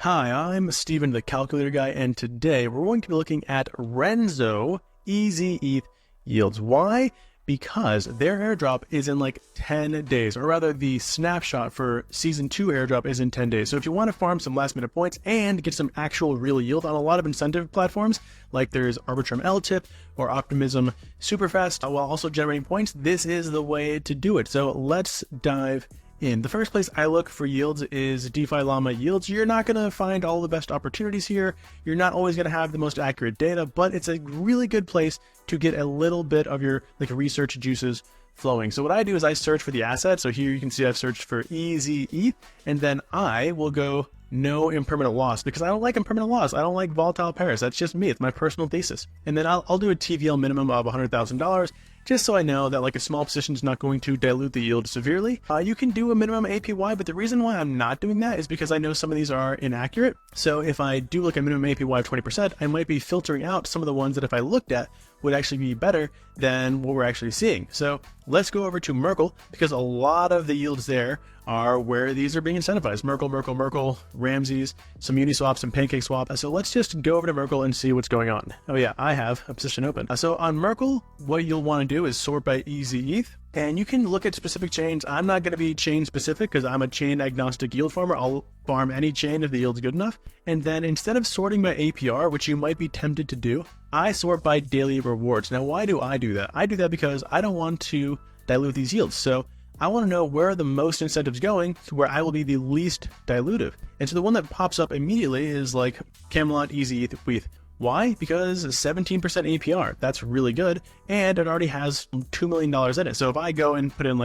Hi, I'm Steven, the calculator guy, and today we're going to be looking at Renzo ezETH yields. Why? Because their airdrop is in like 10 days, or rather the snapshot for season 2 airdrop is in 10 days. So if you want to farm some last minute points and get some actual real yield on a lot of incentive platforms, like there's Arbitrum LTIP or Optimism Superfast, while also generating points, this is the way to do it. So let's dive in. The first place I look for yields is DeFi Llama yields. You're not going to find all the best opportunities here. You're not always going to have the most accurate data, but it's a really good place to get a little bit of your research juices flowing. So what I do is I search for the asset. So here you can see I've searched for ezETH, and then I will go no impermanent loss because I don't like impermanent loss. I don't like volatile pairs. That's just me. It's my personal thesis. And then I'll do a TVL minimum of $100,000 just so I know that a small position is not going to dilute the yield severely. You can do a minimum APY, but the reason why I'm not doing that is because I know some of these are inaccurate. So if I do a minimum APY of 20%, I might be filtering out some of the ones that if I looked at would actually be better than what we're actually seeing. So let's go over to Merkle because a lot of the yields there are where these are being incentivized. Merkle, Ramsay's, some Uniswap, some PancakeSwap. So let's just go over to Merkle and see what's going on. Oh yeah, I have a position open. So on Merkle, what you'll want to do is sort by ezETH. And you can look at specific chains. I'm not going to be chain specific because I'm a chain agnostic yield farmer. I'll farm any chain if the yield's good enough. And then instead of sorting by APR, which you might be tempted to do, I sort by daily rewards. Now, why do I do that? I do that because I don't want to dilute these yields. So I want to know where are the most incentives going to where I will be the least dilutive. And so the one that pops up immediately is like Camelot, ezETH, ETH. Why? Because 17% APR, that's really good, and it already has $2 million in it. So if I go and put in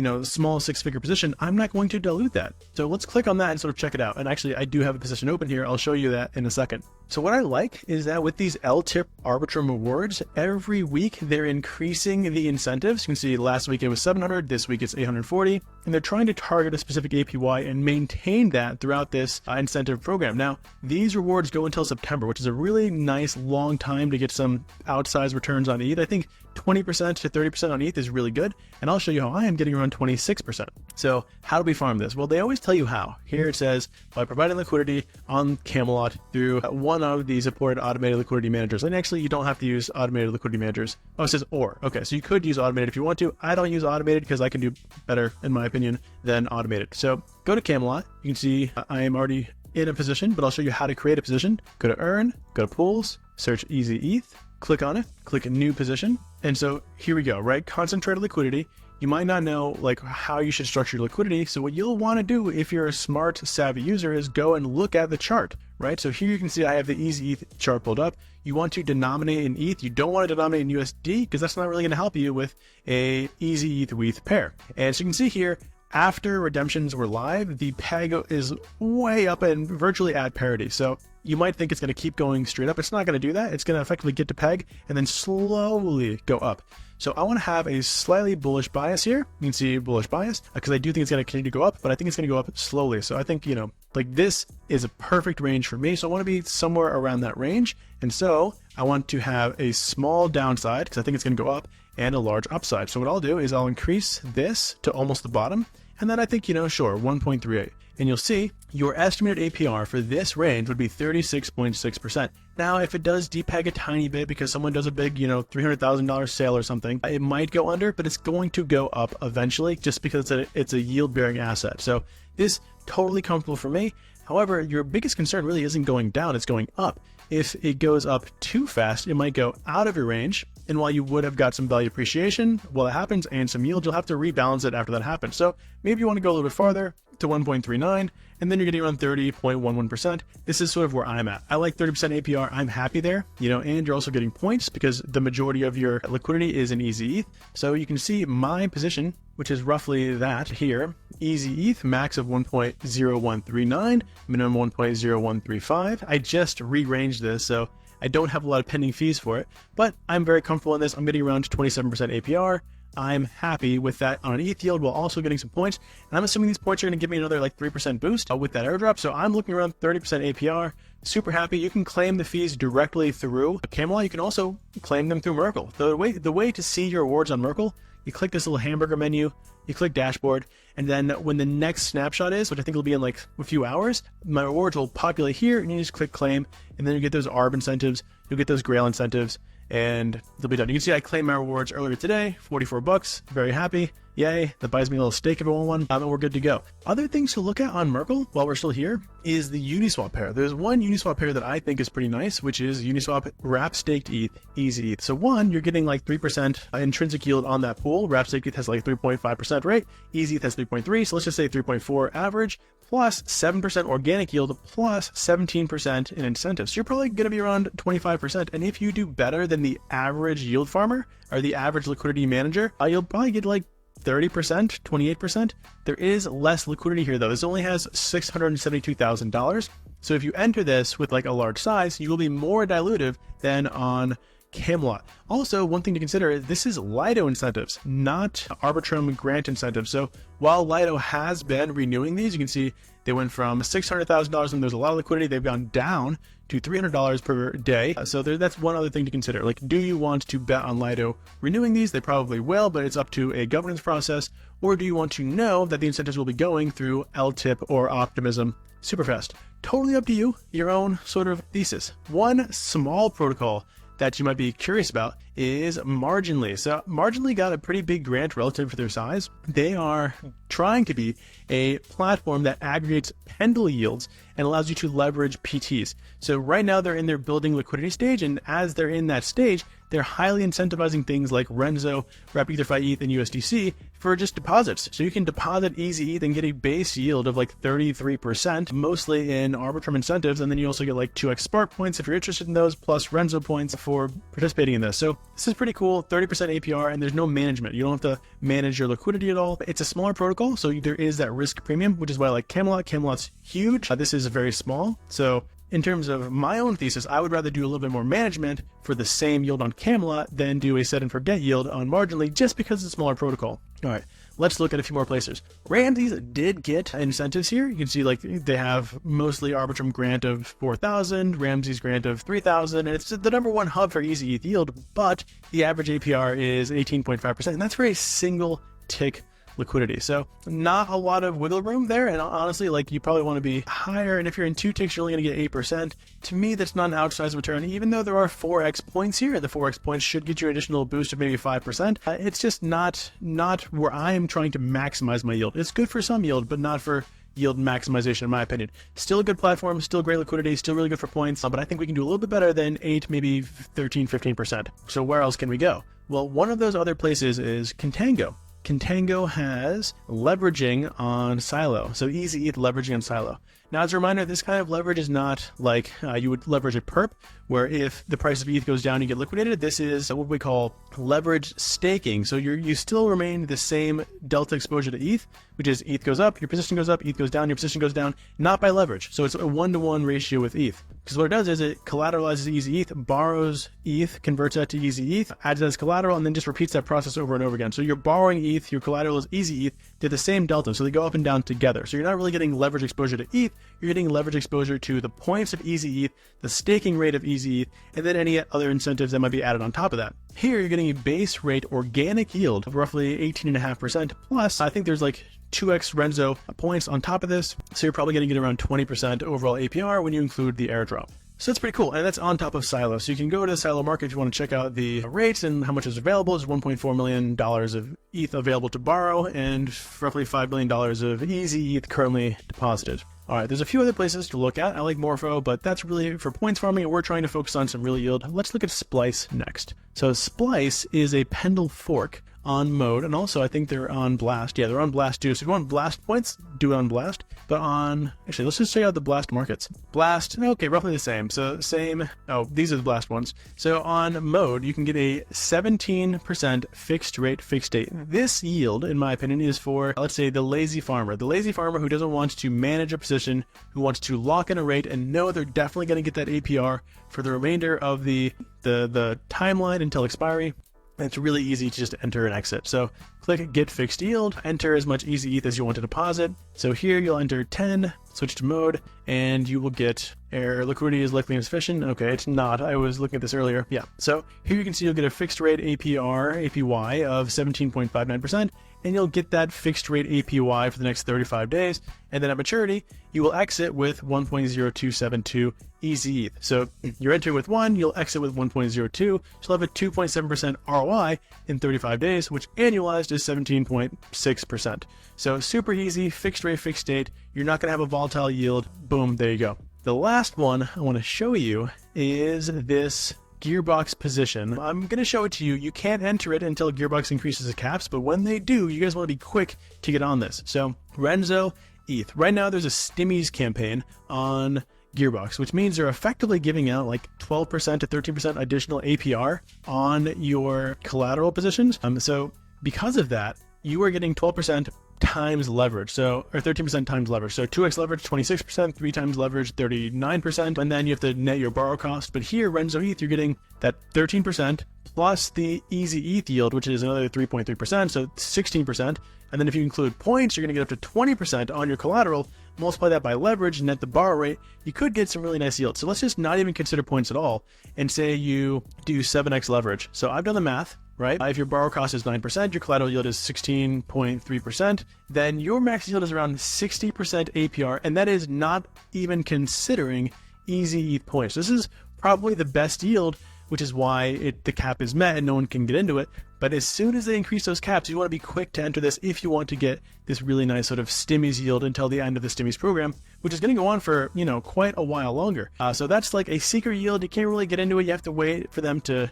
a small six-figure position, I'm not going to dilute that. So let's click on that and sort of check it out. And actually, I do have a position open here. I'll show you that in a second. So what I like is that with these LTIP Arbitrum rewards, every week they're increasing the incentives. You can see last week it was 700, this week it's 840, and they're trying to target a specific APY and maintain that throughout this incentive program. Now, these rewards go until September, which is a really nice long time to get some outsized returns on ETH. I think 20% to 30% on ETH is really good, and I'll show you how I am getting around 26%. So how do we farm this? Well, they always tell you how. Here it says, by providing liquidity on Camelot through one of the supported automated liquidity managers. And actually, you don't have to use automated liquidity managers. Oh, it says or. Okay, so you could use automated if you want to. I don't use automated because I can do better, in my opinion, than automated. So go to Camelot. You can see I am already in a position, but I'll show you how to create a position. Go to Earn, go to Pools, search ezETH, click on it, click a new position. And so here we go, right? Concentrated liquidity. You might not know how you should structure your liquidity. So what you'll want to do if you're a smart, savvy user is go and look at the chart, right? So here you can see I have the ezETH chart pulled up. You want to denominate in ETH. You don't want to denominate in USD because that's not really going to help you with a ezETH ETH pair. And so you can see here, after redemptions were live, the peg is way up and virtually at parity. So you might think it's going to keep going straight up. It's not going to do that. It's going to effectively get to peg and then slowly go up. So I want to have a slightly bullish bias here. You can see bullish bias because I do think it's going to continue to go up, but I think it's going to go up slowly. So I think, this is a perfect range for me. So I want to be somewhere around that range. And so I want to have a small downside because I think it's going to go up and a large upside. So what I'll do is I'll increase this to almost the bottom. And then I think, sure, 1.38. And you'll see your estimated APR for this range would be 36.6%. Now, if it does depeg a tiny bit because someone does a big, $300,000 sale or something, it might go under, but it's going to go up eventually just because it's a yield-bearing asset. So this totally comfortable for me. However, your biggest concern really isn't going down, it's going up. If it goes up too fast, it might go out of your range. And while you would have got some value appreciation while it happens and some yield, you'll have to rebalance it after that happens. So maybe you want to go a little bit farther to 1.39, and then you're getting around 30.11%. This is sort of where I'm at. I like 30% APR. I'm happy there, and you're also getting points because the majority of your liquidity is in ezETH. So you can see my position, which is roughly that here, ezETH, max of 1.0139, minimum 1.0135. I just rearranged this, so I don't have a lot of pending fees for it, but I'm very comfortable in this. I'm getting around 27% APR. I'm happy with that on an ETH yield while also getting some points. And I'm assuming these points are going to give me another 3% boost with that airdrop. So I'm looking around 30% APR. Super happy. You can claim the fees directly through Camelot. You can also claim them through Merkle. The way to see your rewards on Merkle, you click this little hamburger menu, you click dashboard, and then when the next snapshot is, which I think will be in like a few hours, my rewards will populate here, and you just click claim, and then you get those ARB incentives, you'll get those Grail incentives, and they'll be done. You can see I claimed my rewards earlier today, 44 bucks, very happy. Yay, that buys me a little steak if I want one, and we're good to go. Other things to look at on Merkle while we're still here is the Uniswap pair. There's one Uniswap pair that I think is pretty nice, which is Uniswap Wrap Staked ETH, ezETH. So one, you're getting like 3% intrinsic yield on that pool. Wrap Staked ETH has like 3.5% rate, ezETH has 3.3, so let's just say 3.4 average, plus 7% organic yield, plus 17% in incentives. So you're probably going to be around 25. And if you do better than the average yield farmer or the average liquidity manager, you'll probably get like 30%, 28%. There is less liquidity here though. This only has $672,000. So if you enter this with like a large size, you will be more dilutive than on Camelot. Also, one thing to consider is this is Lido incentives, not Arbitrum grant incentives. So while Lido has been renewing these, you can see they went from $600,000 when there's a lot of liquidity, they've gone down to $300 per day. So that's one other thing to consider. Like, do you want to bet on Lido renewing these? They probably will, but it's up to a governance process. Or do you want to know that the incentives will be going through LTIP or Optimism Superfast? Totally up to you, your own sort of thesis. One small protocol that you might be curious about is Marginally. So Marginally got a pretty big grant relative to their size. They are trying to be a platform that aggregates Pendle yields and allows you to leverage PTs. So right now they're in their building liquidity stage, and as they're in that stage, they're highly incentivizing things like Renzo, Wrap EtherFi ETH, and USDC for just deposits. So you can deposit ezETH and get a base yield of like 33%, mostly in Arbitrum incentives, and then you also get like 2x Spark points if you're interested in those, plus Renzo points for participating in this. So this is pretty cool, 30% APR, and there's no management. You don't have to manage your liquidity at all. It's a smaller protocol, so there is that risk premium, which is why I like Camelot. Camelot's huge. This is very small. So in terms of my own thesis, I would rather do a little bit more management for the same yield on Camelot than do a set and forget yield on Marginally, just because it's a smaller protocol. All right, let's look at a few more places. Ramsay's did get incentives here. You can see like they have mostly Arbitrum grant of 4,000, Ramsay's grant of 3,000, and it's the #1 hub for ezETH yield, but the average APR is 18.5%, and that's for a single tick liquidity. So not a lot of wiggle room there, and honestly, like, you probably want to be higher, and if you're in 2 ticks, you're only going to get 8%. To me, that's not an outsized return, even though there are 4x points here. The 4x points should get you an additional boost of maybe 5%. It's just not where I am trying to maximize my yield. It's good for some yield, but not for yield maximization, in my opinion. Still a good platform, still great liquidity, still really good for points, but I think we can do a little bit better than 8, maybe 13, 15%. So where else can we go? Well, one of those other places is Contango. Contango has leveraging on Silo, so ezETH leveraging on Silo. Now, as a reminder, this kind of leverage is not like you would leverage a perp, where if the price of ETH goes down, you get liquidated. This is what we call leverage staking. So you still remain the same delta exposure to ETH, which is ETH goes up, your position goes up, ETH goes down, your position goes down, not by leverage. So it's a 1-to-1 ratio with ETH. Because what it does is it collateralizes ezETH, borrows ETH, converts that to ezETH, adds it as collateral, and then just repeats that process over and over again. So you're borrowing ETH, your collateral is ezETH, they're the same delta, so they go up and down together. So you're not really getting leverage exposure to ETH, you're getting leverage exposure to the points of ezETH, the staking rate of ezETH, and then any other incentives that might be added on top of that. Here, you're getting a base rate organic yield of roughly 18.5%, plus I think there's like 2x Renzo points on top of this, so you're probably going to get around 20% overall APR when you include the airdrop. So that's pretty cool, and that's on top of Silo. So you can go to the Silo market if you want to check out the rates and how much is available. There's $1.4 million of ETH available to borrow, and roughly $5 million of ezETH currently deposited. All right, there's a few other places to look at. I like Morpho, but that's really for points farming, and we're trying to focus on some real yield. Let's look at Splice next. So Splice is a Pendle fork on Mode, and also I think they're on Blast. Yeah, they're on Blast too. So if you want Blast points, do it on Blast. But on, actually, let's just check out the Blast markets. Blast, okay, roughly the same. So same, oh, these are the Blast ones. So on Mode, you can get a 17% fixed rate, fixed date. This yield, in my opinion, is for, let's say, the lazy farmer. The lazy farmer who doesn't want to manage a position, who wants to lock in a rate and know they're definitely going to get that APR for the remainder of the timeline until expiry. And it's really easy to just enter and exit. So click get fixed yield, enter as much ezETH as you want to deposit. So here you'll enter 10, switch to mode, and you will get error liquidity is likely insufficient. Okay, it's not. I was looking at this earlier. Yeah. So here you can see you'll get a fixed rate APY of 17.59%, and you'll get that fixed rate APY for the next 35 days. And then at maturity, you will exit with 1.0272 ezETH. So you're entering with 1, you'll exit with 1.02. You'll have a 2.7% ROI in 35 days, which annualized is 17.6%. So super easy, fixed rate, fixed date. You're not going to have a volatile yield. Boom, there you go. The last one I want to show you is this Gearbox position. I'm going to show it to you. You can't enter it until Gearbox increases the caps, but when they do, you guys want to be quick to get on this. So Renzo, ETH. Right now there's a Stimmies campaign on Gearbox, which means they're effectively giving out like 12% to 13% additional APR on your collateral positions. So because of that, you are getting 12% times leverage, so, or 13% times leverage. So 2x leverage, 26%, 3 times leverage, 39%, and then you have to net your borrow cost. But here, Renzo ETH, you're getting that 13% plus the ezETH yield, which is another 3.3%, so 16%. And then if you include points, you're going to get up to 20% on your collateral. Multiply that by leverage, net the borrow rate, you could get some really nice yield. So let's just not even consider points at all and say you do 7x leverage. So I've done the math, right? If your borrow cost is 9%, your collateral yield is 16.3%, then your max yield is around 60% APR, and that is not even considering ezETH points. This is probably the best yield, which is why the cap is met and no one can get into it. But as soon as they increase those caps, you want to be quick to enter this if you want to get this really nice sort of Stimmies yield until the end of the Stimmies program, which is going to go on for, quite a while longer. So that's like a secret yield. You can't really get into it. You have to wait for them to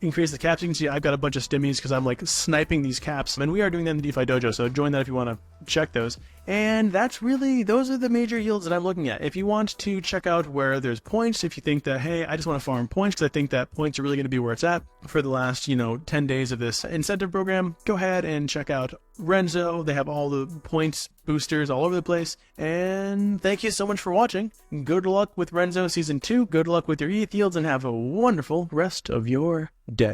increase the caps. You can see I've got a bunch of Stimmies because I'm like sniping these caps, and we are doing that in the DeFi Dojo, so join that if you want to check those. And those are the major yields that I'm looking at. If you want to check out where there's points, if you think that, hey, I just want to farm points because I think that points are really going to be where it's at for the last, 10 days of this incentive program, go ahead and check out Renzo. They have all the points boosters all over the place. And thank you so much for watching. Good luck with Renzo Season 2. Good luck with your ETH yields, and have a wonderful rest of your day.